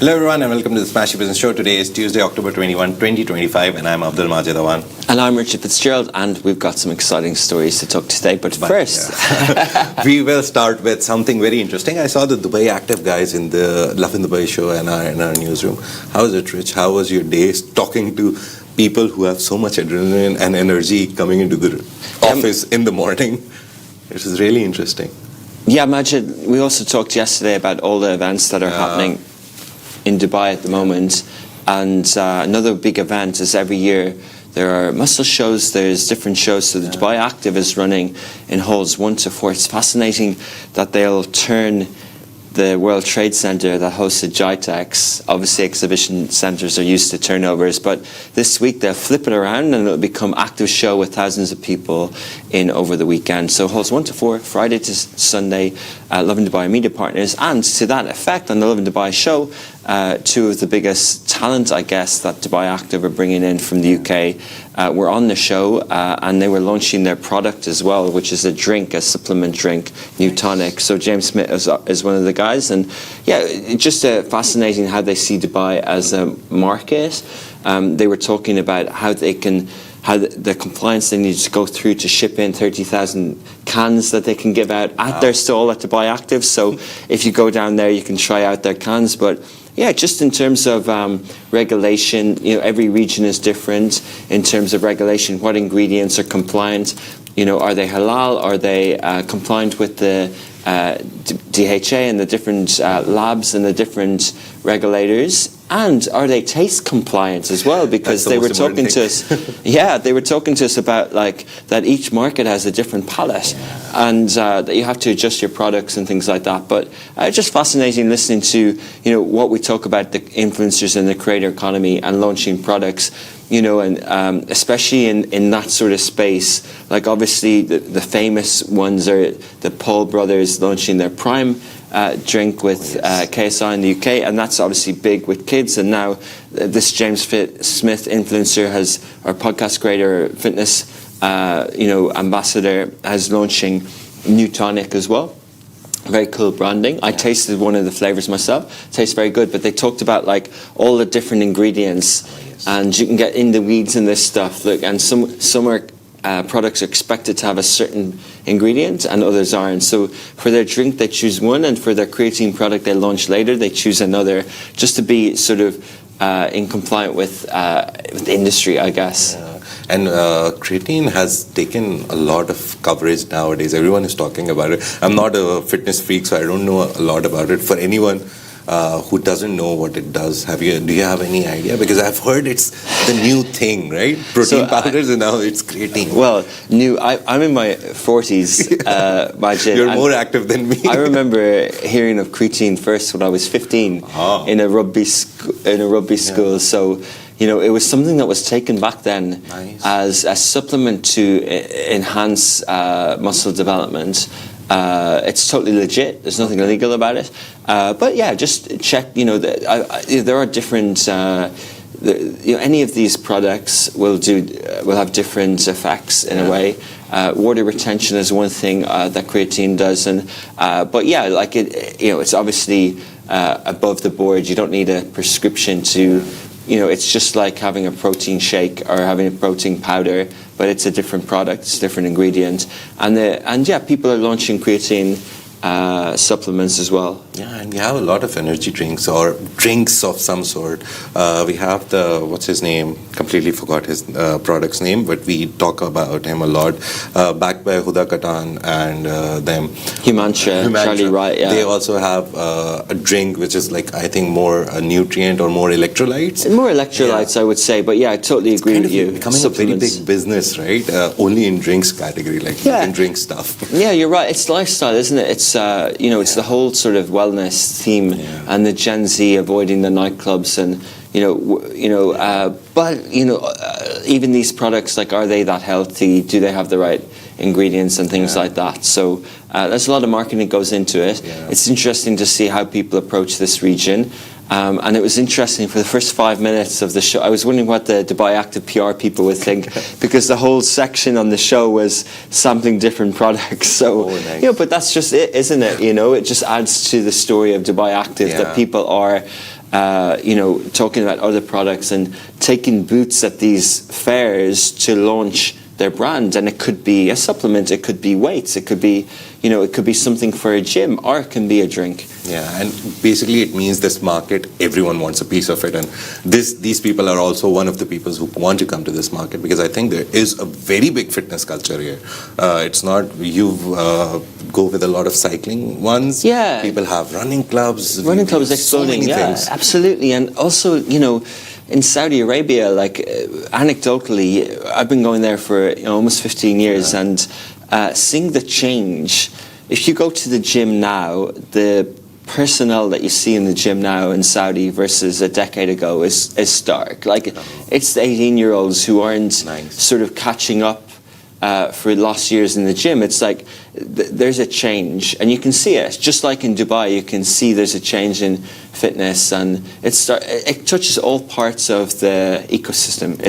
Hello everyone and welcome to the Smashi Business Show. Today is Tuesday, October 21, 2025 and I'm Abdul Majid Awan. And I'm Richard Fitzgerald and we've got some exciting stories to talk today. But first... Yeah. We will start with something very interesting. I saw the Dubai Active guys in the Love in Dubai show and in our newsroom. How is it, Rich? How was your day talking to people who have so much adrenaline and energy coming into the office in the morning? It is really interesting. Yeah, Majid, we also talked yesterday about all the events that are happening in Dubai at the moment, and another big event is every year there are muscle shows, there's different shows, so the Dubai Active is running in halls 1 to 4. It's fascinating that they'll turn the World Trade Center that hosted GITEX, obviously exhibition centers are used to turnovers, but this week they'll flip it around and it'll become active show with thousands of people in over the weekend. So halls 1 to 4, Friday to Sunday, Love in Dubai media partners, and to that effect on the Love in Dubai show, two of the biggest talent, I guess, that Dubai Active are bringing in from the UK were on the show, and they were launching their product as well, which is a drink, a supplement drink, New Tonic. So James Smith is one of the guys, and yeah, just fascinating how they see Dubai as a market. They were talking about how they can, how the compliance they need to go through to ship in 30,000 cans that they can give out at their stall at Dubai Active. So if you go down there, you can try out their cans. But yeah, just in terms of regulation, you know, every region is different in terms of regulation. What ingredients are compliant? You know, are they halal? Are they compliant with the DHA and the different labs and the different regulators? And are they taste compliant as well? Because they were talking to us, they were talking to us about like that each market has a different palate, and that you have to adjust your products and things like that. But just fascinating listening to what we talk about, the influencers in the creator economy and launching products. And especially in that sort of space, like obviously the famous ones are the Paul brothers launching their Prime drink with KSI in the UK, and that's obviously big with kids. And now this James Smith influencer our podcast creator, fitness, ambassador, has launching New Tonic as well. Very cool branding. I tasted one of the flavors myself. Tastes very good, but they talked about like all the different ingredients, and you can get in the weeds in this stuff. Look, and some are products are expected to have a certain ingredient and others aren't. So for their drink they choose one, and for their creatine product they launch later they choose another, just to be sort of in compliant with the industry, I guess. And creatine has taken a lot of coverage nowadays. Everyone is talking about it. I'm not a fitness freak, so I don't know a lot about it. For anyone who doesn't know what it does, do you have any idea? Because I've heard it's the new thing, right? Protein powders, and now it's creatine. Well, I'm in my 40s, Majid. You're more active than me. I remember hearing of creatine first when I was 15 in a rugby school. So it was something that was taken back then as a supplement to enhance muscle development. It's totally legit. There's nothing illegal about it. But yeah, just check. There are different. Any of these products will have different effects in a way. Water retention is one thing that creatine does, and but yeah, like it's obviously above the board. You don't need a prescription to. It's just like having a protein shake or having a protein powder, but it's a different product, it's a different ingredient. And people are launching creatine supplements as well. Yeah, and we have a lot of energy drinks or drinks of some sort. We have what's his name? Completely forgot his product's name, but we talk about him a lot. Backed by Huda Katan and them. Himansha, Charlie Wright, yeah. They also have a drink which is like, I think, more a nutrient or more electrolytes. More electrolytes, I would say, but yeah, I totally agree with you. It's becoming a very big business, right? Only in drinks category, like you can drink stuff. Yeah, you're right. It's lifestyle, isn't it? It's it's the whole sort of wellness theme, and the Gen Z avoiding the nightclubs, and even these products, like, are they that healthy? Do they have the right ingredients and things like that? So there's a lot of marketing that goes into it. It's interesting to see how people approach this region. And it was interesting for the first 5 minutes of the show. I was wondering what the Dubai Active PR people would think, because the whole section on the show was sampling different products. So, but that's just it, isn't it? It just adds to the story of Dubai Active that people are talking about other products and taking booths at these fairs to launch their brand. And it could be a supplement, it could be weights, it could be, it could be something for a gym, or it can be a drink. Yeah, and basically it means this market, everyone wants a piece of it, and these people are also one of the people who want to come to this market, because I think there is a very big fitness culture here. It's not, go with a lot of cycling ones. Yeah. People have running clubs. Running clubs exploding, so many yeah, things. absolutely. And also, in Saudi Arabia, anecdotally, I've been going there for almost 15 years, and seeing the change. If you go to the gym now, the personnel that you see in the gym now in Saudi versus a decade ago is stark. It's the 18-year-olds who aren't sort of catching up for lost years in the gym. It's like there's a change, and you can see it. Just like in Dubai, you can see there's a change in fitness, and it touches all parts of the ecosystem.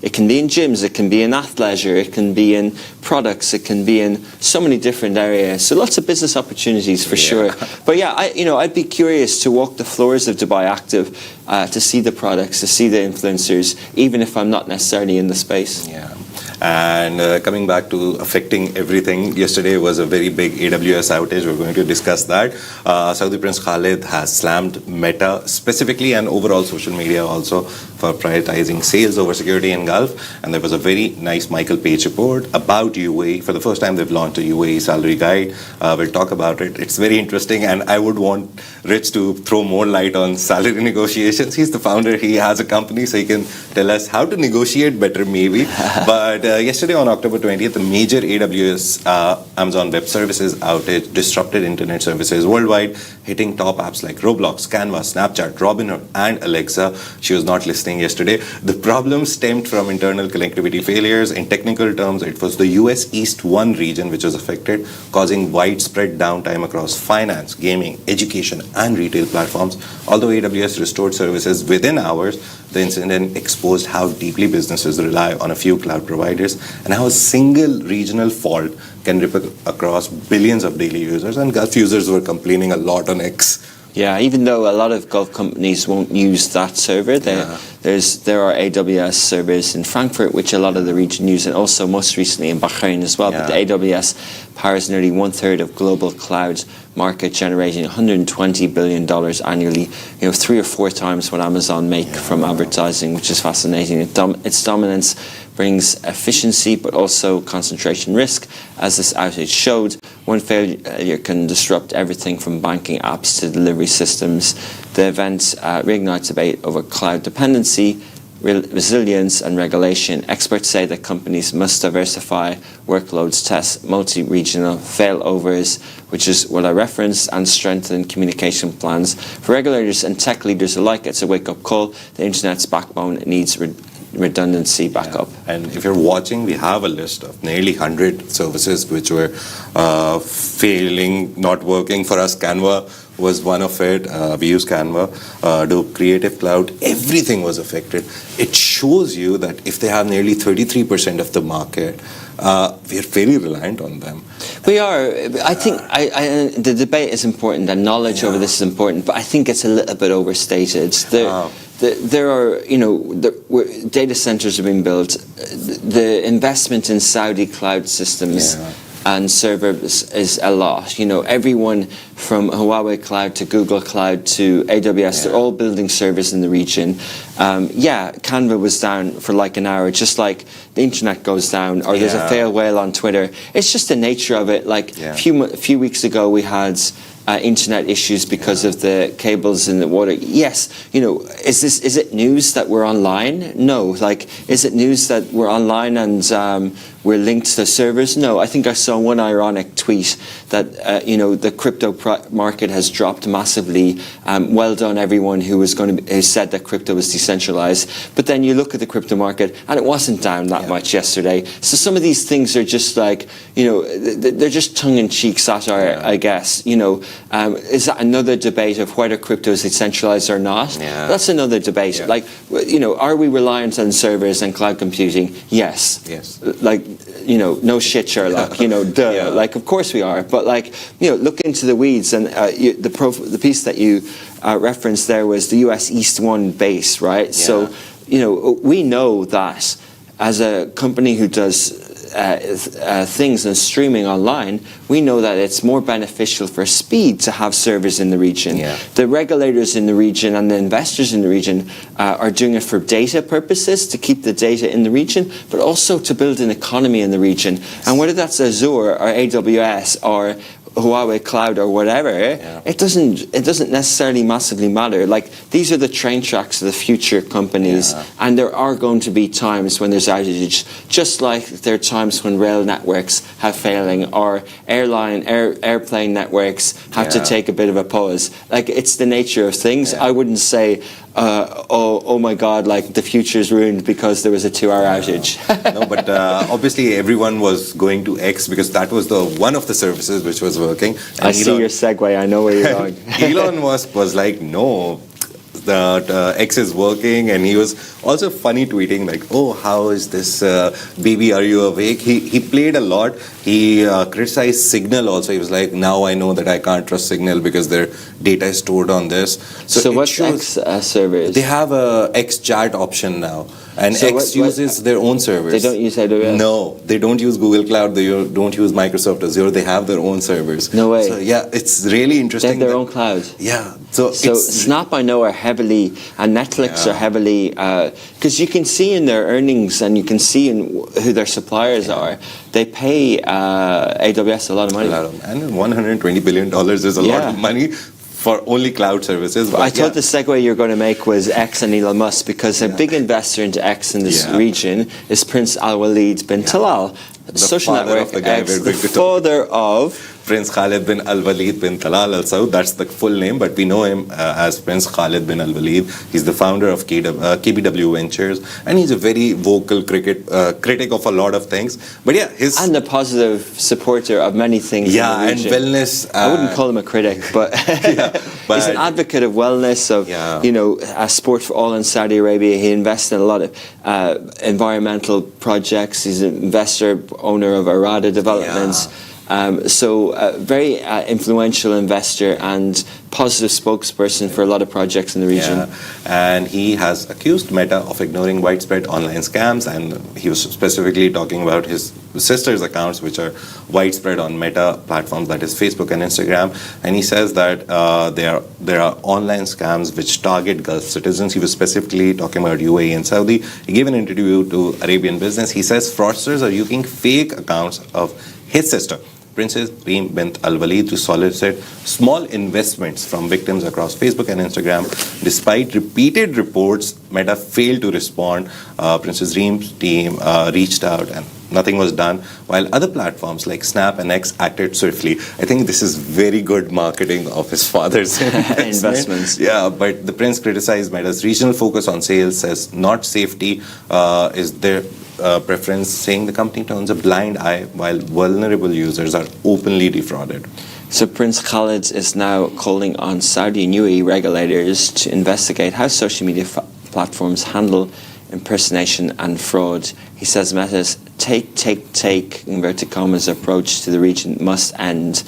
It can be in gyms, it can be in athleisure, it can be in products, it can be in so many different areas. So lots of business opportunities for sure. But yeah, I'd be curious to walk the floors of Dubai Active to see the products, to see the influencers, even if I'm not necessarily in the space. Yeah. And coming back to affecting everything, yesterday was a very big AWS outage. We're going to discuss that. Saudi Prince Khaled has slammed Meta specifically, and overall social media also, for prioritizing sales over security in Gulf. And there was a very nice Michael Page report about UAE. For the first time, they've launched a UAE salary guide. We'll talk about it. It's very interesting, and I would want Rich to throw more light on salary negotiations. He's the founder. He has a company, so he can tell us how to negotiate better, maybe. But yesterday on October 20th, the major AWS Amazon Web Services outage disrupted internet services worldwide, hitting top apps like Roblox, Canva, Snapchat, Robinhood, and Alexa. She was not listening yesterday. The problem stemmed from internal connectivity failures. In technical terms, it was the US East 1 region which was affected, causing widespread downtime across finance, gaming, education, and retail platforms. Although AWS restored services within hours, the incident exposed how deeply businesses rely on a few cloud providers and how a single regional fault can ripple across billions of daily users. And Gulf users were complaining a lot on X. Yeah, even though a lot of Gulf companies won't use that server, there are AWS servers in Frankfurt, which a lot of the region use, and also most recently in Bahrain as well. But the AWS powers nearly 1/3 of global cloud market, generating $120 billion annually, 3 or 4 times what Amazon make from advertising, which is fascinating. Its dominance brings efficiency, but also concentration risk, as this outage showed. One failure can disrupt everything from banking apps to delivery systems. The event reignites debate over cloud dependency, resilience, and regulation. Experts say that companies must diversify workloads, test multi-regional failovers, which is what I referenced, and strengthen communication plans. For regulators and tech leaders alike, it's a wake-up call. The internet's backbone needs redundancy backup. And if you're watching, we have a list of nearly 100 services which were failing, not working. For us, Canva was one of it. We use Canva, do Creative Cloud. Everything was affected. It shows you that if they have nearly 33% of the market, we're very reliant on them. We are. I think the debate is important, and knowledge over this is important, but I think it's a little bit overstated. There are, data centers are being built. The investment in Saudi cloud systems and servers is a lot. Everyone from Huawei Cloud to Google Cloud to AWS, they're all building servers in the region. Canva was down for like an hour, just like the internet goes down, or there's a fail whale on Twitter. It's just the nature of it. A few weeks ago, we had internet issues because of the cables in the water. Yes, is it news that we're online? No. Is it news that we're online and we're linked to the servers? No. I think I saw one ironic tweet that the crypto market has dropped massively. Well done, everyone who said that crypto was decentralized. But then you look at the crypto market and it wasn't down that much yesterday. So some of these things are just they're just tongue-in-cheek satire, I guess. Is that another debate of whether crypto is decentralized or not? Yeah. That's another debate. Are we reliant on servers and cloud computing? Yes. no shit, Sherlock, duh. Yeah. Like, of course we are. But, like, look into the weeds. And the piece that you referenced there was the US East 1 base, right? Yeah. So, we know that as a company who does things and streaming online, we know that it's more beneficial for speed to have servers in the region. Yeah. The regulators in the region and the investors in the region are doing it for data purposes, to keep the data in the region, but also to build an economy in the region. And whether that's Azure or AWS or Huawei Cloud or whatever, it doesn't necessarily massively matter. Like, these are the train tracks of the future companies, and there are going to be times when there's outage, just like there are times when rail networks have failing, or airplane networks have to take a bit of a pause. Like, it's the nature of things. I wouldn't say, oh my God, like, the future's ruined because there was a 2-hour outage. No, but obviously everyone was going to X because that was one of the services which was working. And I see your segue. I know where you're going. Elon was like, no, that X is working, and he was also funny tweeting like, oh, how is this, baby, are you awake? He played a lot. He criticized Signal also. He was like, now I know that I can't trust Signal because their data is stored on this. So what's X servers? They have a X chat option now. And So X uses their own servers. They don't use AWS? No, they don't use Google Cloud. They don't use Microsoft Azure. They have their own servers. No way. So yeah, it's really They interesting. have their own cloud. Yeah. So it's, Snap, I know, are heavily, and Netflix are heavily, because you can see in their earnings and you can see in who their suppliers are. They pay AWS a lot of money. and $120 billion is a lot of money for only cloud services. But I thought the segue you were going to make was X and Elon Musk, because a big investor into X in this region is Prince Al-Walid bin Talal. The social father network of the guy X, we're the going to father of Prince Khaled bin Al-Walid bin Talal al Saud. That's the full name, but we know him as Prince Khaled bin Al-Walid. He's the founder of KBW Ventures, and he's a very vocal critic of a lot of things. But yeah, and a positive supporter of many things. in the and region. wellness. I wouldn't call him a critic, but, but he's an advocate of wellness, of sport for all in Saudi Arabia. He invests in a lot of environmental projects. He's an investor, owner of Arada Developments. Very influential investor and positive spokesperson for a lot of projects in the region. Yeah. And he has accused Meta of ignoring widespread online scams, and he was specifically talking about his sister's accounts, which are widespread on Meta platforms, that is Facebook and Instagram. And he says that there are online scams which target Gulf citizens. He was specifically talking about UAE and Saudi. He gave an interview to Arabian Business. He says fraudsters are using fake accounts of his sister, Princess Reem bint Al-Walid, to solicit small investments from victims across Facebook and Instagram. Despite repeated reports, Meta failed to respond. Princess Reem's team reached out and nothing was done, while other platforms like Snap and X acted swiftly. I think this is very good marketing of his father's investments. Yeah, but the prince criticized Meta's regional focus on sales, says not safety is their preference, saying the company turns a blind eye while vulnerable users are openly defrauded. So Prince Khaled is now calling on Saudi and UAE regulators to investigate how social media platforms handle impersonation and fraud. He says Meta's take, inverted commas, approach to the region must end,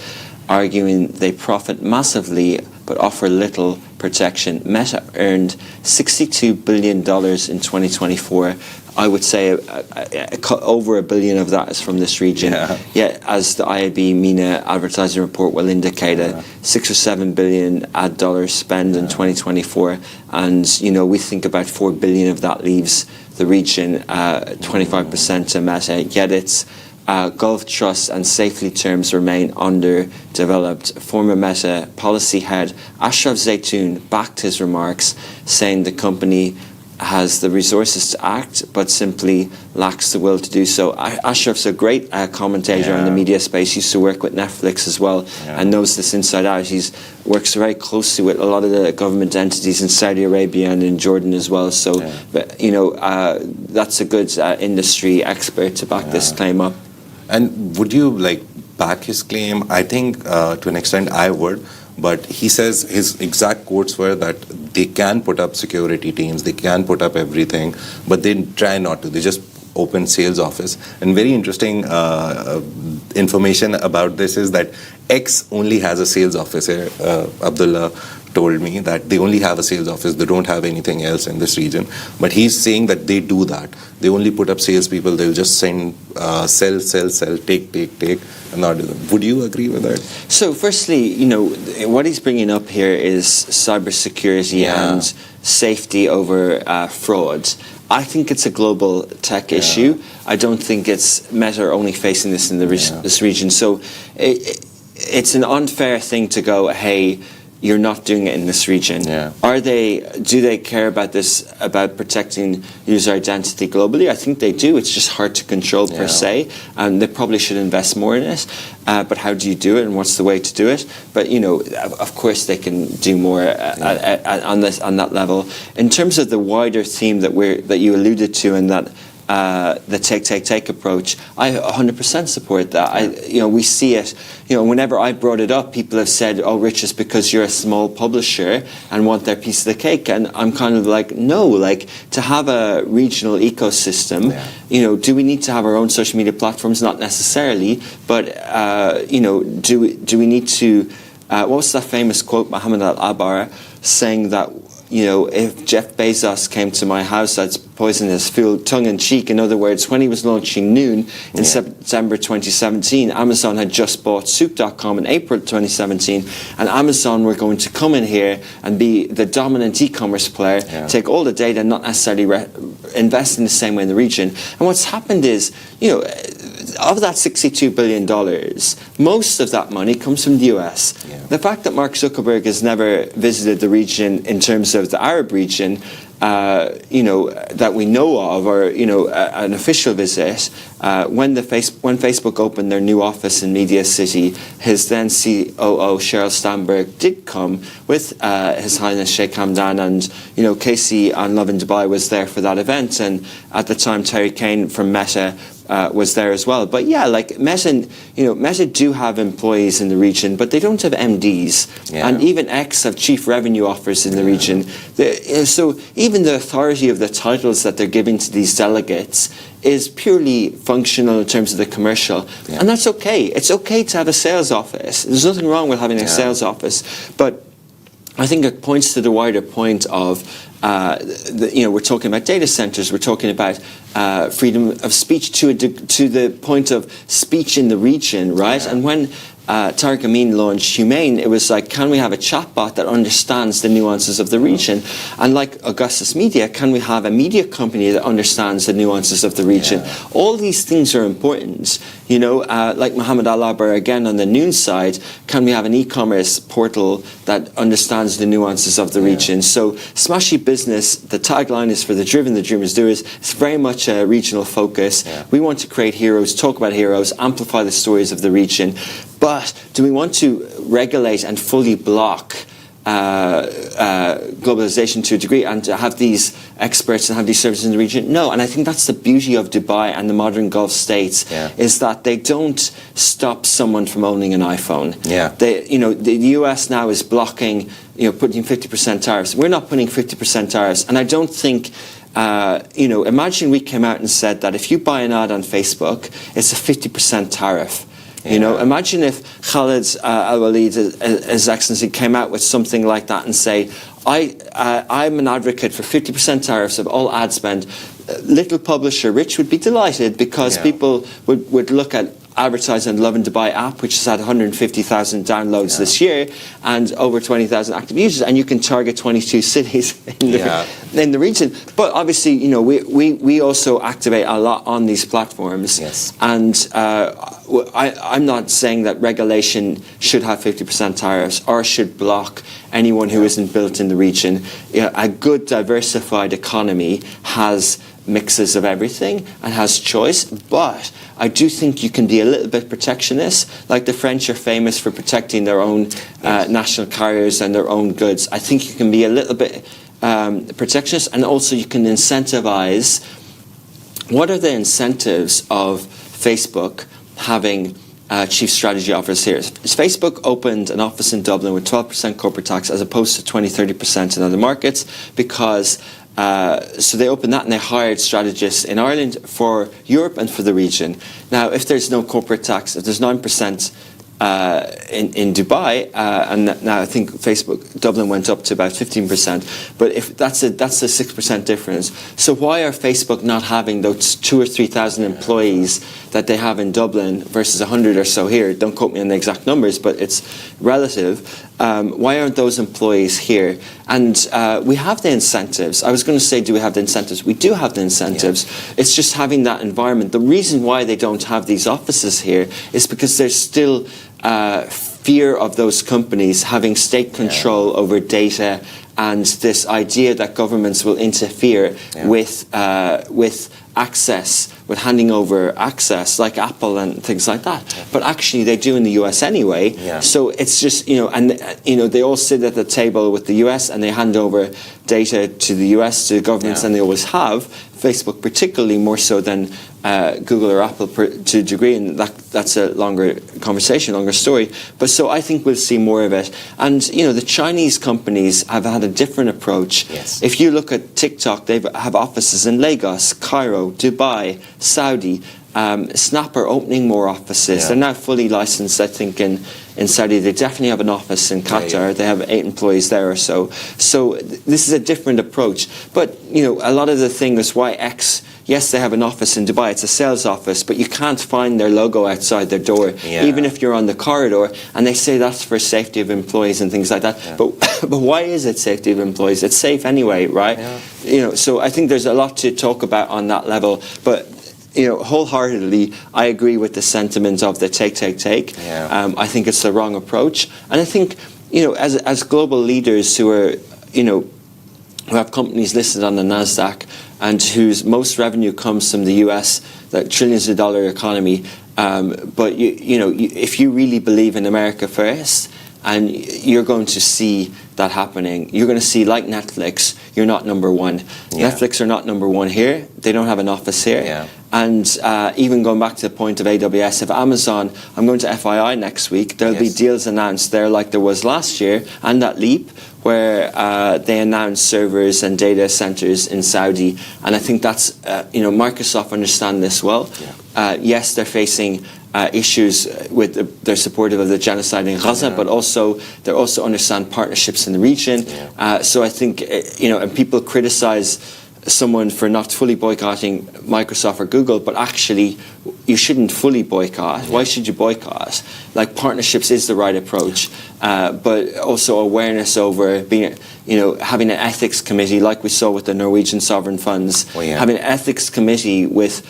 arguing they profit massively but offer little protection. Meta earned $62 billion in 2024. I would say over $1 billion of that is from this region. Yet, as the IAB MENA advertising report will indicate, a $6 or $7 billion ad dollars spend in 2024, and we think about $4 billion of that leaves the region, 25% to Meta. Yet its Gulf Trust and safety terms remain underdeveloped. Former Meta policy head Ashraf Zaytoun backed his remarks, saying the company has the resources to act but simply lacks the will to do so. Ashraf's a great commentator in the media space. He used to work with Netflix as well and knows this inside out. He works very closely with a lot of the government entities in Saudi Arabia and in Jordan as well. So, that's a good industry expert to back this claim up. And would you back his claim? I think to an extent I would. But he says his exact quotes were that they can put up security teams, they can put up everything, but they try not to. They just open sales office. And very interesting information about this is that X only has a sales office here. Abdullah told me that they only have a sales office. They don't have anything else in this region. But he's saying that they do that. They only put up salespeople. They'll just send, sell, take, and not do them. Would you agree with that? So firstly, what he's bringing up here is cybersecurity and safety over fraud. I think it's a global tech issue. I don't think it's Meta only facing this in this region. So it's an unfair thing to go, hey, you're not doing it in this region. Do they care about this, about protecting user identity globally? I think they do. It's just hard to control per se, and they probably should invest more in it. But how do you do it, and what's the way to do it? But of course they can do more on that level. In terms of the wider theme that you alluded to, and that the take approach, I 100% support that. We see it. Whenever I brought it up, people have said, "Oh, Rich, it's because you're a small publisher and want their piece of the cake." And I'm kind of like, no. Like, to have a regional ecosystem, do we need to have our own social media platforms? Not necessarily, but do we need to? What was that famous quote, Muhammad Al-Abar, saying that, if Jeff Bezos came to my house, I'd poison his food, tongue-in-cheek. In other words, when he was launching Noon in September 2017, Amazon had just bought Soup.com in April 2017, and Amazon were going to come in here and be the dominant e-commerce player, take all the data and not necessarily invest in the same way in the region. And what's happened is, of that $62 billion, most of that money comes from the US. The fact that Mark Zuckerberg has never visited the region in terms of the Arab region, that we know of, or an official visit, when Facebook opened their new office in Media City, his then COO Sheryl Sandberg did come with His Highness Sheikh Hamdan, and Casey on Love in Dubai was there for that event, and at the time Terry Kane from Meta was there as well. But Meta do have employees in the region, but they don't have MDs, and even X have chief revenue officers in the region. So even the authority of the titles that they're giving to these delegates is purely functional in terms of the commercial, and that's okay. It's okay to have a sales office. There's nothing wrong with having a sales office, but I think it points to the wider point of, we're talking about data centers, we're talking about freedom of speech to the point of speech in the region, right? And when Tariq Amin launched Humane, it was like, can we have a chatbot that understands the nuances of the region? And like Augustus Media, can we have a media company that understands the nuances of the region? All these things are important. Like Muhammad Al-Abar, again, on the Noon side, can we have an e-commerce portal that understands the nuances of the region? So Smashi Business, the tagline is for the driven, the dreamers, doers. It's very much a regional focus. We want to create heroes, talk about heroes, amplify the stories of the region. But do we want to regulate and fully block globalization to a degree, and to have these experts and have these services in the region? No, and I think that's the beauty of Dubai and the modern Gulf states, is that they don't stop someone from owning an iPhone. The US now is blocking, putting 50% tariffs. We're not putting 50% tariffs, and I don't think. Imagine we came out and said that if you buy an ad on Facebook, it's a 50% tariff. Imagine if Khaled Al-Walid, His Excellency, came out with something like that and say, I'm an advocate for 50% tariffs of all ad spend. Little publisher Rich would be delighted, because people would look at advertising Love in Dubai app, which has had 150,000 downloads this year and over 20,000 active users, and you can target 22 cities in the region. But obviously, we also activate a lot on these platforms, and I'm not saying that regulation should have 50% tariffs or should block anyone who isn't built in the region. A good diversified economy has mixes of everything and has choice, but I do think you can be a little bit protectionist. Like the French are famous for protecting their own national carriers and their own goods. I think you can be a little bit protectionist, and also you can incentivize. What are the incentives of Facebook having chief strategy officers here? Facebook opened an office in Dublin with 12% corporate tax as opposed to 20-30% in other markets, because So they opened that and they hired strategists in Ireland for Europe and for the region. Now, if there's no corporate tax, if there's 9% in Dubai, and now I think Facebook Dublin went up to about 15%. But if that's a 6% difference. So why are Facebook not having those 2,000 or 3,000 employees that they have in Dublin versus 100 or so here? Don't quote me on the exact numbers, but it's relative. Why aren't those employees here? And we have the incentives. I was going to say, do we have the incentives? We do have the incentives. Yeah. It's just having that environment. The reason why they don't have these offices here is because there's still fear of those companies having state control over data, and this idea that governments will interfere with access, with handing over access, like Apple and things like that. But actually, they do in the US anyway. So it's just, they all sit at the table with the US and they hand over data to the US, to the governments, and they always have. Facebook particularly more so than Google or Apple to a degree, and that's a longer conversation, longer story. But so I think we'll see more of it. And, the Chinese companies have had a different approach. If you look at TikTok, they have offices in Lagos, Cairo, Dubai, Saudi. Snap are opening more offices. They're now fully licensed, I think, in Saudi. They definitely have an office in Qatar. They have 8 employees there or so. So this is a different approach. But, a lot of the thing is why X, yes, they have an office in Dubai. It's a sales office, but you can't find their logo outside their door, even if you're on the corridor. And they say that's for safety of employees and things like that. But why is it safety of employees? It's safe anyway, right? So I think there's a lot to talk about on that level. But wholeheartedly, I agree with the sentiment of the take. I think it's the wrong approach. And I think, as global leaders who are, who have companies listed on the NASDAQ and whose most revenue comes from the US, that trillions of dollar economy, but, if you really believe in America first, and you're going to see that happening. You're going to see, like Netflix, you're not number one. Netflix are not number one here. They don't have an office here. And even going back to the point of AWS, if Amazon, I'm going to FII next week, there'll be deals announced there like there was last year, and at Leap, where they announced servers and data centers in Saudi. And I think that's, Microsoft understand this well. Yes, they're facing issues with they're supportive of the genocide in Gaza, but also they also understand partnerships in the region. So I think and people criticize someone for not fully boycotting Microsoft or Google, but actually you shouldn't fully boycott. Why should you boycott? Like, partnerships is the right approach, but also awareness over being, having an ethics committee, like we saw with the Norwegian sovereign funds, having an ethics committee with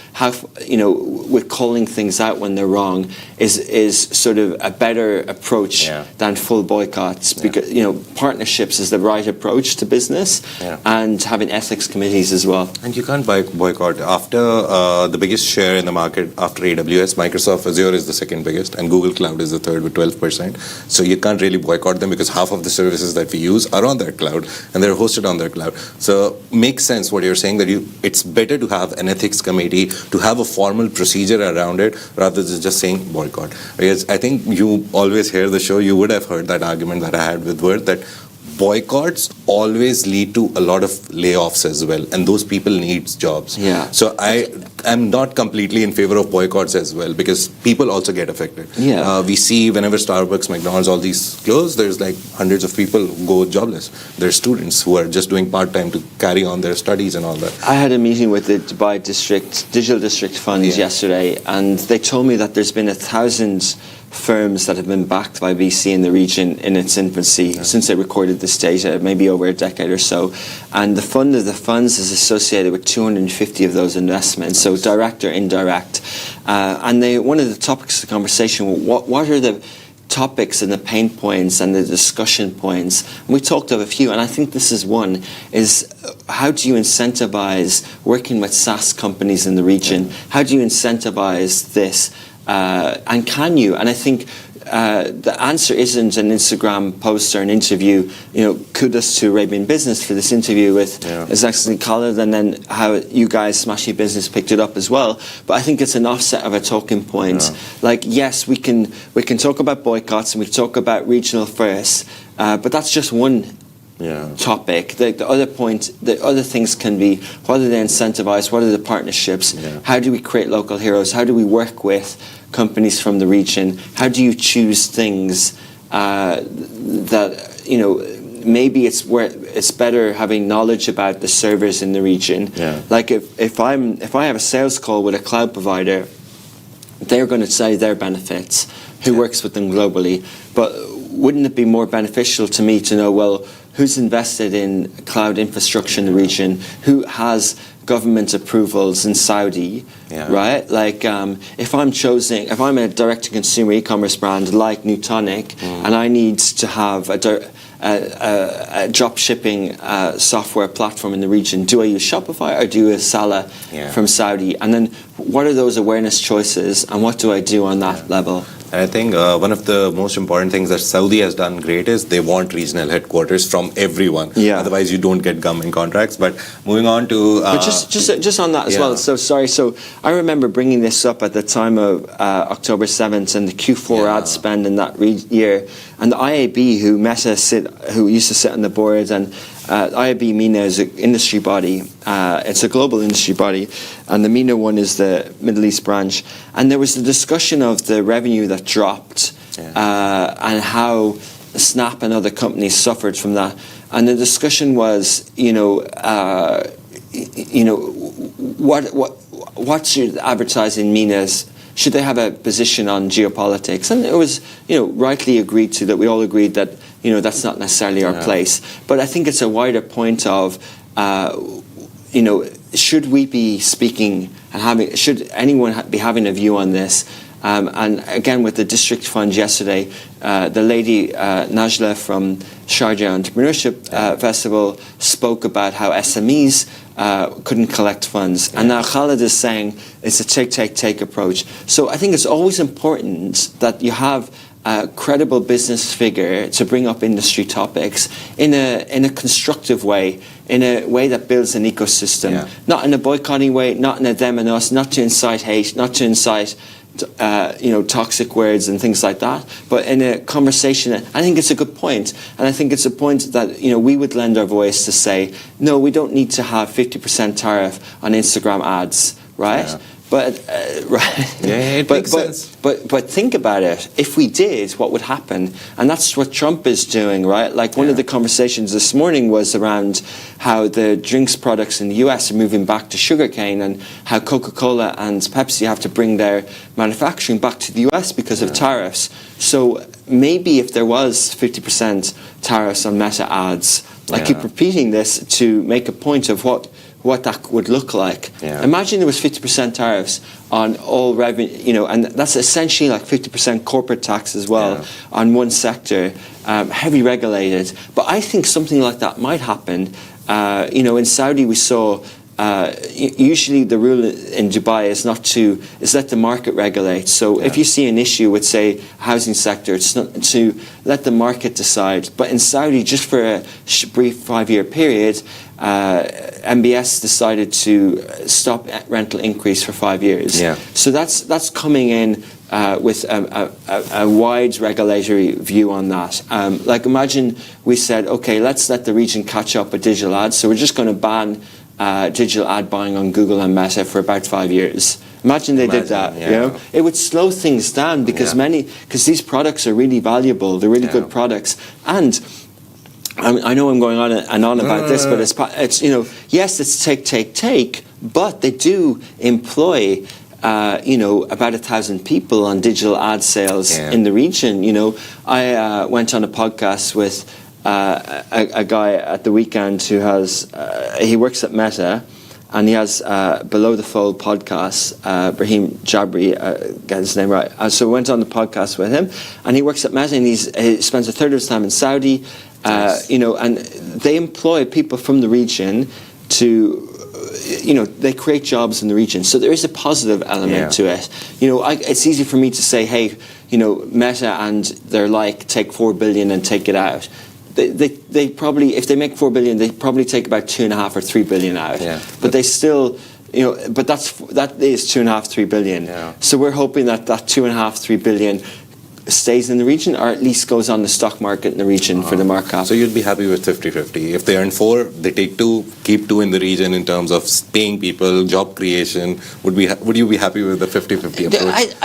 with calling things out when they're wrong is sort of a better approach than full boycotts, because partnerships is the right approach to business, and having ethics committees as well. And you can't boycott. After the biggest share in the market after AWS, Microsoft Azure is the second biggest, and Google Cloud is the third with 12%. So you can't really boycott them because half of the services that we use are on their cloud and they're hosted on their cloud. So makes sense what you're saying, that it's better to have an ethics committee, to have a formal procedure around it rather than just saying boycott. Because I think you always hear the show, you would have heard that argument that I had with Word, that boycotts always lead to a lot of layoffs as well, and those people need jobs. So I am not completely in favor of boycotts as well, because people also get affected. We see whenever Starbucks, McDonald's, all these close, there's like hundreds of people who go jobless. There's students who are just doing part-time to carry on their studies and all that. I had a meeting with the Dubai Digital District Funds yesterday, and they told me that there's been 1,000 firms that have been backed by VC in the region in its infancy since they recorded this data, maybe over a decade or so. And the fund of the funds is associated with 250 of those investments, so direct or indirect. And one of the topics of the conversation, what are the topics and the pain points and the discussion points? And we talked of a few, and I think this is one, is how do you incentivize working with SaaS companies in the region? How do you incentivize this? And can you? And I think the answer isn't an Instagram post or an interview. Kudos to Arabian Business for this interview with His Excellency Khaled, and then how you guys, Smashi Business, picked it up as well. But I think it's an offset of a talking point. Like, yes, we can talk about boycotts and we can talk about regional first, but that's just one topic. The other point, the other things can be, what are they incentivized? What are the partnerships? How do we create local heroes? How do we work with companies from the region? How do you choose things that, you know, maybe it's better having knowledge about the servers in the region. Like if I have a sales call with a cloud provider, they're going to say their benefits, who works with them globally. But wouldn't it be more beneficial to me to know, well, who's invested in cloud infrastructure in the region, who has government approvals in Saudi, right? Like if I'm a direct-to-consumer e-commerce brand like Newtonic, and I need to have a drop shipping software platform in the region, do I use Shopify or do I use Salah from Saudi? And then what are those awareness choices and what do I do on that level? And I think one of the most important things that Saudi has done great is they want regional headquarters from everyone. Otherwise, you don't get government contracts. But moving on to... but just on that as well. So sorry. So I remember bringing this up at the time of October 7th and the Q4 ad spend in that year. And the IAB, who used to sit on the board, and IAB MENA is an industry body. It's a global industry body, and the MENA one is the Middle East branch. And there was a discussion of the revenue that dropped and how Snap and other companies suffered from that. And the discussion was, what should advertising MENA's? Should they have a position on geopolitics? And it was, rightly agreed to, that we all agreed that, that's not necessarily our place. But I think it's a wider point of, should we be speaking and should anyone be having a view on this? And again, with the district fund yesterday, the lady Najla from Sharjah Entrepreneurship Festival spoke about how SMEs couldn't collect funds. And now Khaled is saying it's a take approach. So I think it's always important that you have a credible business figure to bring up industry topics in a constructive way, in a way that builds an ecosystem, not in a boycotting way, not in a them and us, not to incite hate, not to incite toxic words and things like that, but in a conversation. I think it's a good point, and I think it's a point that we would lend our voice to say, no, we don't need to have 50% tariff on Instagram ads, right? But it makes sense. But think about it. If we did, what would happen? And that's what Trump is doing, right? Like one of the conversations this morning was around how the drinks products in the US are moving back to sugarcane, and how Coca-Cola and Pepsi have to bring their manufacturing back to the US because of tariffs. So maybe if there was 50% tariffs on Meta ads, I keep repeating this to make a point of what that would look like. Imagine there was 50% tariffs on all revenue, and that's essentially like 50% corporate tax as well on one sector, heavy regulated. But I think something like that might happen. In Saudi we saw usually the rule in Dubai is let the market regulate. So if you see an issue with, say, housing sector, it's not to let the market decide. But in Saudi, just for a brief 5-year period, MBS decided to stop rental increase for 5 years. So that's coming in with a wide regulatory view on that. Like imagine we said, okay, let's let the region catch up with digital ads. So we're just going to ban digital ad buying on Google and Meta for about 5 years. Imagine they did that. It would slow things down because these products are really valuable. They're really good products. And I know I'm going on and on about this, but it's yes, it's take, but they do employ about 1,000 people on digital ad sales in the region. I went on a podcast with a guy at the weekend who has he works at Meta, and he has Below the Fold podcast, Brahim Jabri, get his name right. So we went on the podcast with him, and he works at Meta, and he spends a third of his time in Saudi. And they employ people from the region to, they create jobs in the region. So there is a positive element to it. It's easy for me to say, hey, Meta and their take 4 billion and take it out. They probably, if they make 4 billion, they probably take about 2.5 or 3 billion out. But they still, but that is 2.5, 3 billion. So we're hoping that 2.5, 3 billion stays in the region, or at least goes on the stock market in the region for the markup. So you'd be happy with 50-50. If they earn 4, they take 2, keep 2 in the region in terms of paying people, job creation. Would you be happy with the 50-50 approach?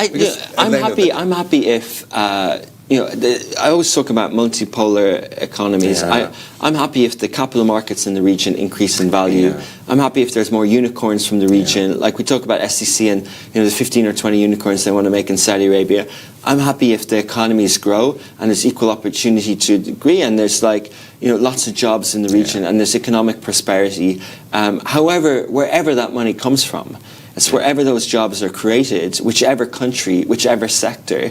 I'm happy if I always talk about multipolar economies. Yeah. I'm happy if the capital markets in the region increase in value. Yeah. I'm happy if there's more unicorns from the region. Yeah. Like we talk about SEC and there's 15 or 20 unicorns they want to make in Saudi Arabia. I'm happy if the economies grow and there's equal opportunity to a degree, and there's lots of jobs in the region, and there's economic prosperity. However, wherever that money comes from, it's wherever those jobs are created, whichever country, whichever sector.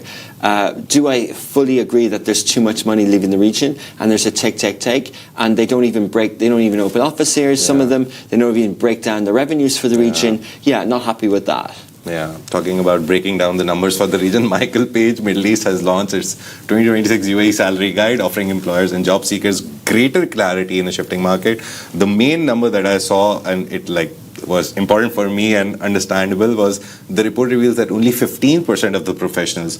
Do I fully agree that there's too much money leaving the region and there's a take, and they don't even open office here, some of them, they don't even break down the revenues for the region. Yeah, not happy with that. Yeah, talking about breaking down the numbers for the region, Michael Page, Middle East, has launched its 2026 UAE salary guide, offering employers and job seekers greater clarity in the shifting market. The main number that I saw, and it was important for me and understandable, was the report reveals that only 15% of the professionals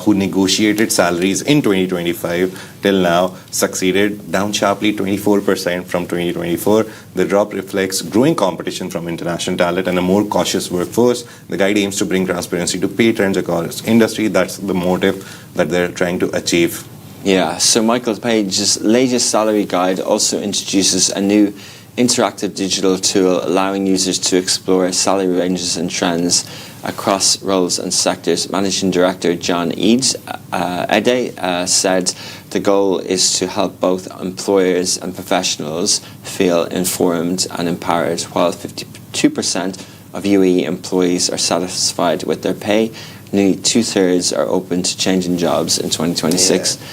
who negotiated salaries in 2025 till now succeeded, down sharply 24% from 2024. The drop reflects growing competition from international talent and a more cautious workforce. The guide aims to bring transparency to pay trends across industry. That's the motive that they're trying to achieve. Yeah, so Michael Page's latest salary guide also introduces a new interactive digital tool allowing users to explore salary ranges and trends across roles and sectors. Managing Director John Ede said the goal is to help both employers and professionals feel informed and empowered, while 52% of UAE employees are satisfied with their pay. Nearly 2/3 are open to changing jobs in 2026. Yeah.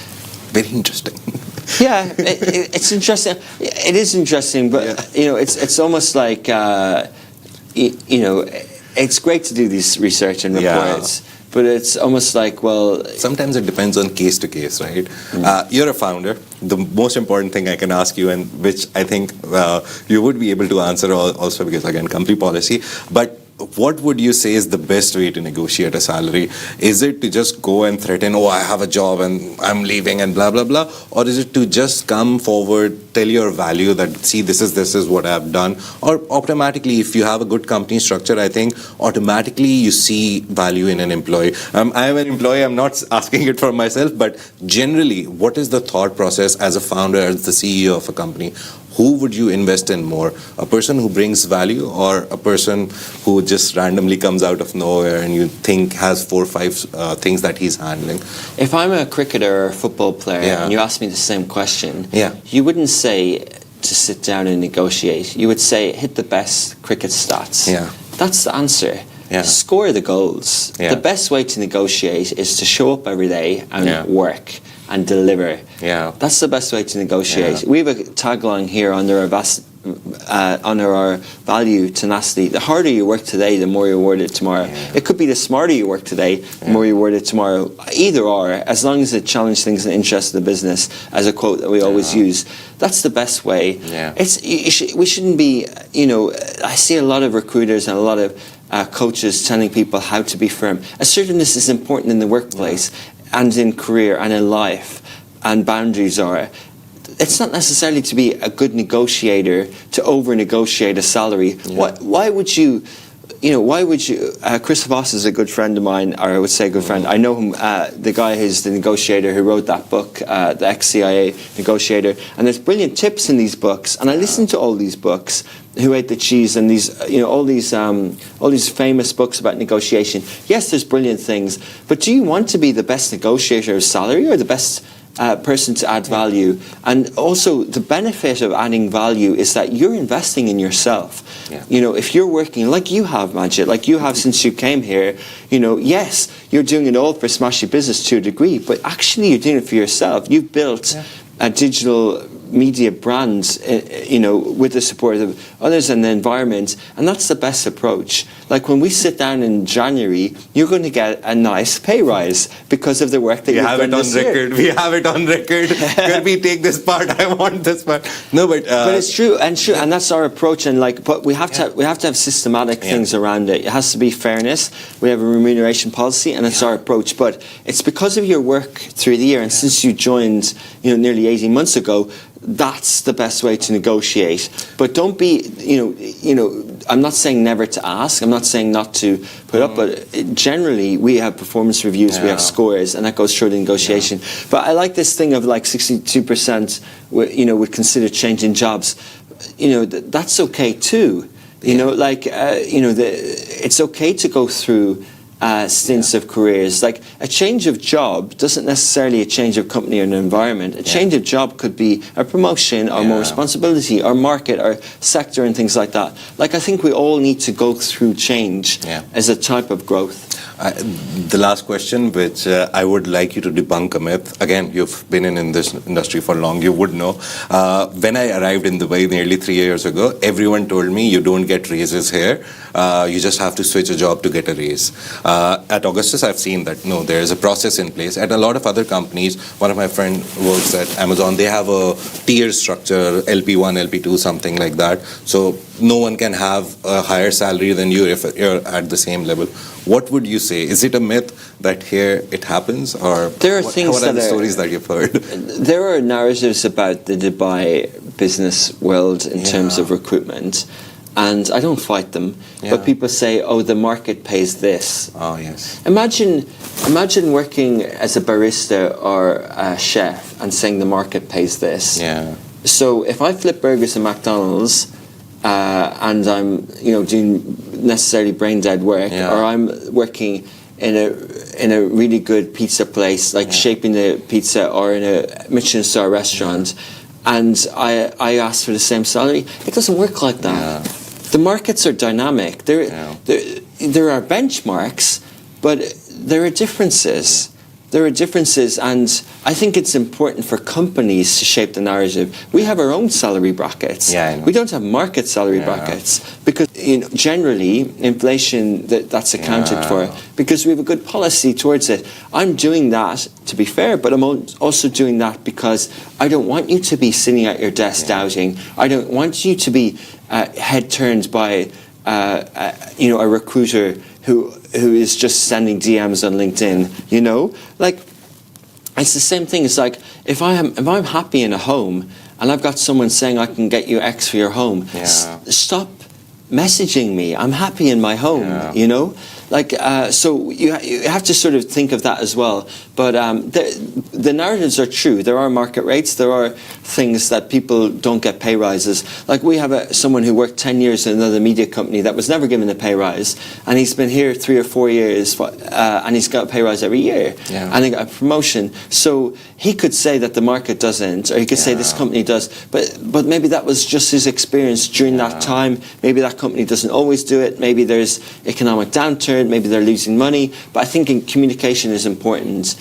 Very interesting. Yeah, it's interesting. It is interesting, but it's almost like it's great to do this research and reports, but it's almost like, well, sometimes it depends on case to case, right? You're a founder. The most important thing I can ask you, and which I think you would be able to answer also because, again, company policy, but what would you say is the best way to negotiate a salary? Is it to just go and threaten, I have a job and I'm leaving and blah, blah, blah? Or is it to just come forward, tell your value that, see, this is what I've done? Or automatically, if you have a good company structure, I think automatically you see value in an employee. I am an employee, I'm not asking it for myself, but generally, what is the thought process as a founder, as the CEO of a company? Who would you invest in more? A person who brings value, or a person who just randomly comes out of nowhere and you think has 4 or 5 things that he's handling? If I'm a cricketer or a football player and you ask me the same question, you wouldn't say to sit down and negotiate. You would say hit the best cricket stats. Yeah. That's the answer. Yeah. Score the goals. Yeah. The best way to negotiate is to show up every day and work and deliver. Yeah, that's the best way to negotiate. Yeah. We have a tagline here under our value tenacity. The harder you work today, the more you're rewarded tomorrow. Yeah. It could be the smarter you work today, the more you're rewarded tomorrow. Either or, as long as it challenges things in the interest of the business, as a quote that we always use. That's the best way. Yeah. We shouldn't be, I see a lot of recruiters and a lot of coaches telling people how to be firm. Assertiveness is important in the workplace and in career and in life, and boundaries are. It's not necessarily to be a good negotiator to over-negotiate a salary. Yeah. Why would you, Chris Voss is a good friend of mine, or I would say a good friend. I know him, the guy who's the negotiator who wrote that book, the ex-CIA negotiator, and there's brilliant tips in these books, and I listen to all these books, Who Ate the Cheese, and these, all these famous books about negotiation. Yes, there's brilliant things, but do you want to be the best negotiator of salary or the best person to add value? And also, the benefit of adding value is that you're investing in yourself. Yeah. If you're working like you have, Majid, like you have since you came here, yes, you're doing it all for Smashi Business to a degree, but actually you're doing it for yourself. You've built a digital media brand, with the support of others and the environment, and that's the best approach. Like when we sit down in January, you're going to get a nice pay rise because of the work that you've done this year. We have it on record. Kirby, take this part. I want this part. No, but it's true, and that's our approach. And but we have to have systematic things around it. It has to be fairness. We have a remuneration policy, and it's our approach. But it's because of your work through the year, and since you joined, nearly 18 months ago, that's the best way to negotiate. But don't be, I'm not saying never to ask. I'm not saying not to put up. But generally, we have performance reviews, we have scores, and that goes through the negotiation. But I like this thing of like 62%, would consider changing jobs. That's okay too. It's okay to go through stints of careers. Like a change of job doesn't necessarily a change of company or an environment. A change of job could be a promotion or more responsibility or market or sector and things like that. Like I think we all need to go through change as a type of growth. The last question, which I would like you to debunk a myth. Again, you've been in this industry for long. You would know. When I arrived in Dubai nearly 3 years ago, everyone told me you don't get raises here. You just have to switch a job to get a raise. At Augustus, I've seen that, no, there is a process in place. At a lot of other companies, one of my friends works at Amazon. They have a tier structure, LP1, LP2, something like that. So no one can have a higher salary than you if you're at the same level. What would you say? Is it a myth that here it happens, or there are things what are the stories that you've heard? There are narratives about the Dubai business world in terms of recruitment, and I don't fight them. But people say, "Oh, the market pays this." Oh, yes. Imagine working as a barista or a chef and saying the market pays this. Yeah. So if I flip burgers at McDonald's. And I'm, doing necessarily brain dead work, or I'm working in a really good pizza place, like shaping the pizza, or in a Michelin star restaurant, and I ask for the same salary. It doesn't work like that. The markets are dynamic. There are benchmarks, but there are differences. There are differences, and I think it's important for companies to shape the narrative. We have our own salary brackets. We don't have market salary brackets because generally inflation that's accounted for because we have a good policy towards it. I'm doing that to be fair, but I'm also doing that because I don't want you to be sitting at your desk doubting. I don't want you to be head turned by a recruiter who is just sending DMs on LinkedIn, Like, it's the same thing. It's like, if I'm happy in a home and I've got someone saying I can get you X for your home, stop messaging me. I'm happy in my home, Like, so you have to sort of think of that as well. But the narratives are true. There are market rates. There are things that people don't get pay rises. Like we have someone who worked 10 years in another media company that was never given a pay rise. And he's been here 3 or 4 years and he's got a pay rise every year. And he got a promotion. So he could say that the market doesn't, or he could say this company does. But maybe that was just his experience during that time. Maybe that company doesn't always do it. Maybe there's economic downturn. Maybe they're losing money, but I think communication is important.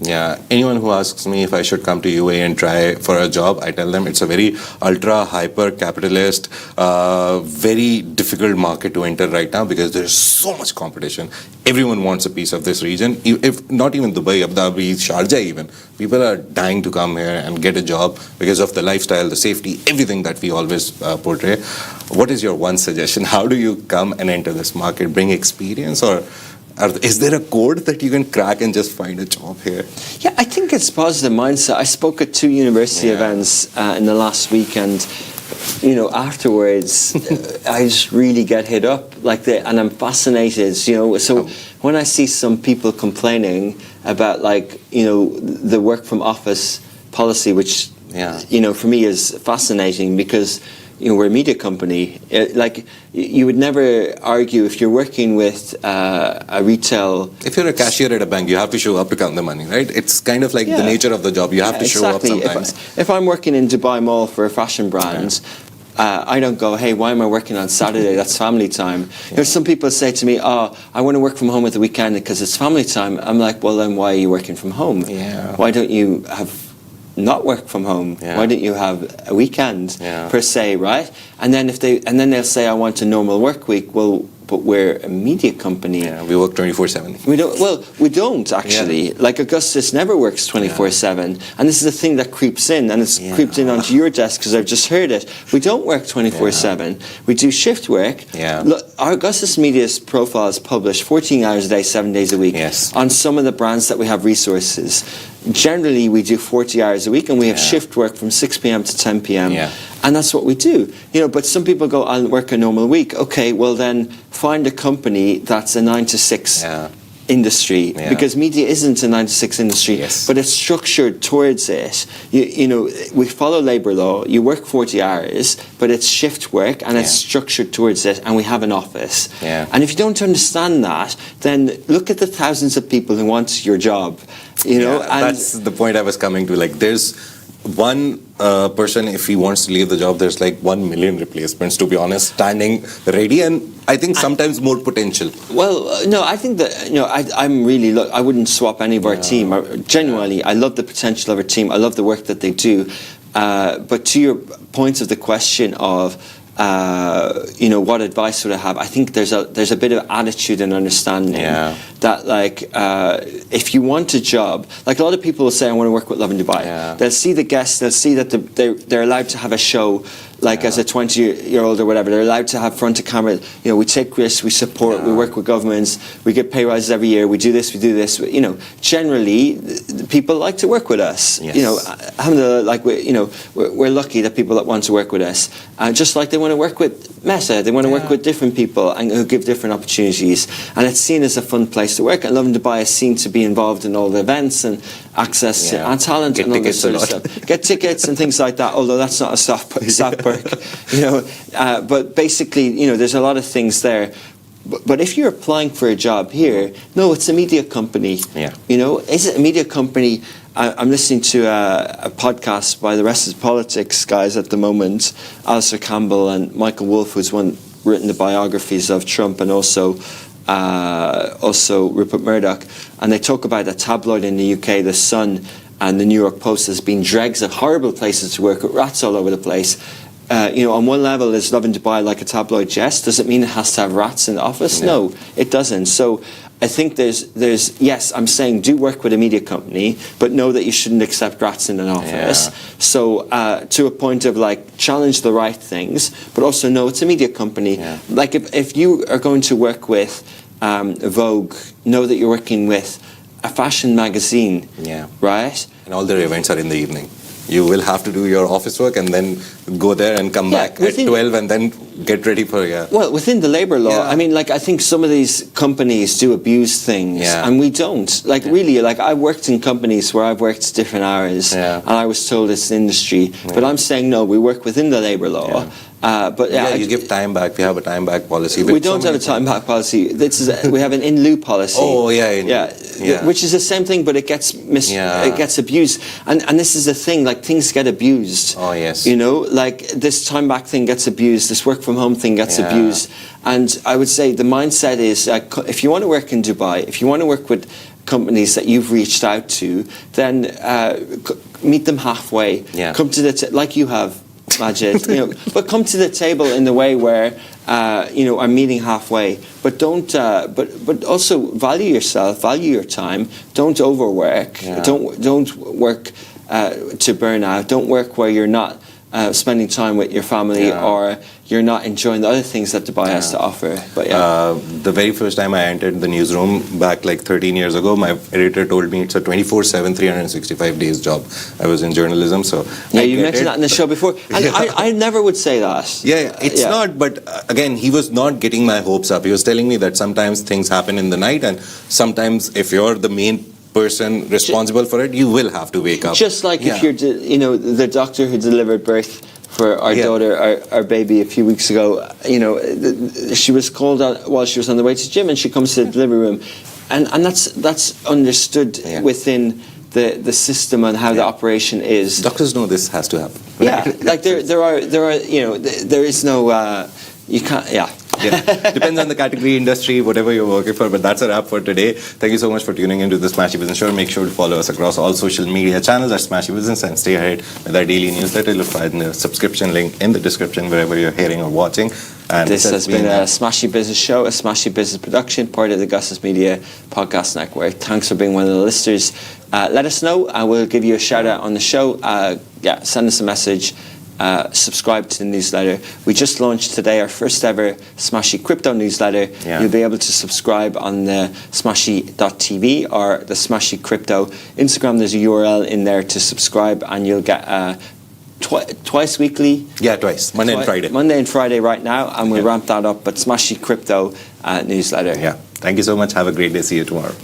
Yeah, anyone who asks me if I should come to UAE and try for a job, I tell them it's a very ultra hyper capitalist, very difficult market to enter right now because there's so much competition. Everyone wants a piece of this region. If not even Dubai, Abu Dhabi, Sharjah even. People are dying to come here and get a job because of the lifestyle, the safety, everything that we always portray. What is your one suggestion? How do you come and enter this market? Bring experience, or is there a code that you can crack and just find a job here? Yeah, I think it's positive mindset. I spoke at 2 university events in the last week, and afterwards, I just really get hit up and I'm fascinated. So when I see some people complaining about the work from office policy, which for me is fascinating because. We're a media company. You would never argue if you're working with a retail... If you're a cashier at a bank, you have to show up to count the money, right? It's kind of like the nature of the job. You have to show up sometimes. If I'm working in Dubai Mall for a fashion brand, I don't go, hey, why am I working on Saturday? That's family time. Some people say to me, I want to work from home at the weekend because it's family time. I'm like, well, then why are you working from home? Why don't you have not work from home? Yeah. Why don't you have a weekend per se, right? And then they'll say, I want a normal work week. Well, but we're a media company. Yeah, we work 24/7. We don't. Well, we don't actually. Yeah. Like Augustus never works 24/7, and this is a thing that creeps in, and it's creeped in onto your desk because I've just heard it. We don't work 24/7. We do shift work. Yeah. Look, our Augustus Media's profile is published 14 hours a day, 7 days a week. Yes. On some of the brands that we have resources. Generally, we do 40 hours a week, and we have shift work from 6 p.m. to 10 p.m. Yeah. And that's what we do. But some people go, I'll work a normal week. Okay, well then find a company that's a 9 to 6 industry, because media isn't a 9 to 6 industry, but it's structured towards it. We follow labour law. You work 40 hours, but it's shift work, and it's structured towards it, and we have an office. And if you don't understand that, then look at the thousands of people who want your job. And that's the point I was coming to. Like, there's one person, if he wants to leave the job, there's like 1 million replacements, to be honest, standing ready, and I think sometimes more potential. Well, no, I think that, I'm really, I wouldn't swap any of our team. Genuinely, I love the potential of our team. I love the work that they do. But to your point of the question of, what advice would I have? I think there's a bit of attitude and understanding that, like, if you want a job, like a lot of people will say, I want to work with Love in Dubai. They'll see the guests, they'll see that they're allowed to have a show, like as a 20-year-old or whatever. They're allowed to have front of camera. We take risks, we support, we work with governments, we get pay rises every year, we do this. Generally, people like to work with us. Alhamdulillah, like we're lucky that people that want to work with us, just like they want to work with Meta, they want to work with different people and who give different opportunities. And it's seen as a fun place to work. And Love in Dubai is seen to be involved in all the events and access to talent and all this sort of stuff. Get tickets and things like that, although that's not a soft perk. But basically, there's a lot of things there. But if you're applying for a job here, no, it's a media company. Is it a media company? I'm listening to a podcast by the Rest is Politics guys at the moment, Alistair Campbell and Michael Wolff, who's written the biographies of Trump and also Rupert Murdoch, and they talk about a tabloid in the UK, The Sun, and the New York Post has been dregs of horrible places to work with rats all over the place. On one level, is Love in Dubai like a tabloid? Yes. Does it mean it has to have rats in the office? No, it doesn't. So I think there's yes, I'm saying do work with a media company, but know that you shouldn't accept rats in an office. So to a point of like challenge the right things, but also know it's a media company. Like if you are going to work with Vogue, know that you're working with a fashion magazine, right? And all their events are in the evening. You will have to do your office work and then go there and come back at 12 and then get ready for Well, within the labour law, I mean, like, I think some of these companies do abuse things, and we don't. Like, really, like, I worked in companies where I've worked different hours, and I was told it's an industry. But I'm saying, no, we work within the labour law. But you give time back. We have a time back policy. We don't have a time back policy. We have an in lieu policy. Which is the same thing, but it gets it gets abused. And this is the thing, like things get abused. Like this time back thing gets abused. This work from home thing gets abused. And I would say the mindset is, if you want to work in Dubai, if you want to work with companies that you've reached out to, then meet them halfway. Come to like you have, Majid, but come to the table in the way where I'm meeting halfway. But don't. But also value yourself, value your time. Don't overwork. Don't work to burn out. Don't work where you're not spending time with your family or you're not enjoying the other things that Dubai has to offer. But the very first time I entered the newsroom back like 13 years ago, my editor told me it's a 24/7, 365 days job. I was in journalism, so you mentioned that in the show before, and I never would say that. It's not. But again, he was not getting my hopes up. He was telling me that sometimes things happen in the night, and sometimes if you're the main person responsible for it, you will have to wake up. Just like if you're, the doctor who delivered birth for our daughter, our baby, a few weeks ago, she was called out while she was on the way to the gym, and she comes to the delivery room, and that's understood within the system and how the operation is. Doctors know this has to happen. Like there are there is no you can't Depends on the category, industry, whatever you're working for. But that's a wrap for today. Thank you so much for tuning into the Smashi Business Show. Make sure to follow us across all social media channels at Smashi Business and stay ahead with our daily newsletter. You'll find the subscription link in the description wherever you're hearing or watching. And this has been a Smashi Business Show, a Smashi Business production, part of the Gus's Media Podcast Network. Thanks for being one of the listeners. Let us know. I will give you a shout out on the show. Send us a message. Subscribe to the newsletter. We just launched today our first ever Smashi crypto newsletter. Yeah. You'll be able to subscribe on the smashi.tv or the Smashi crypto Instagram. There's a URL in there to subscribe, and you'll get twice weekly. Yeah, twice. Monday and Friday. Monday and Friday right now, and we'll ramp that up. But Smashi crypto newsletter. Yeah. Thank you so much. Have a great day. See you tomorrow.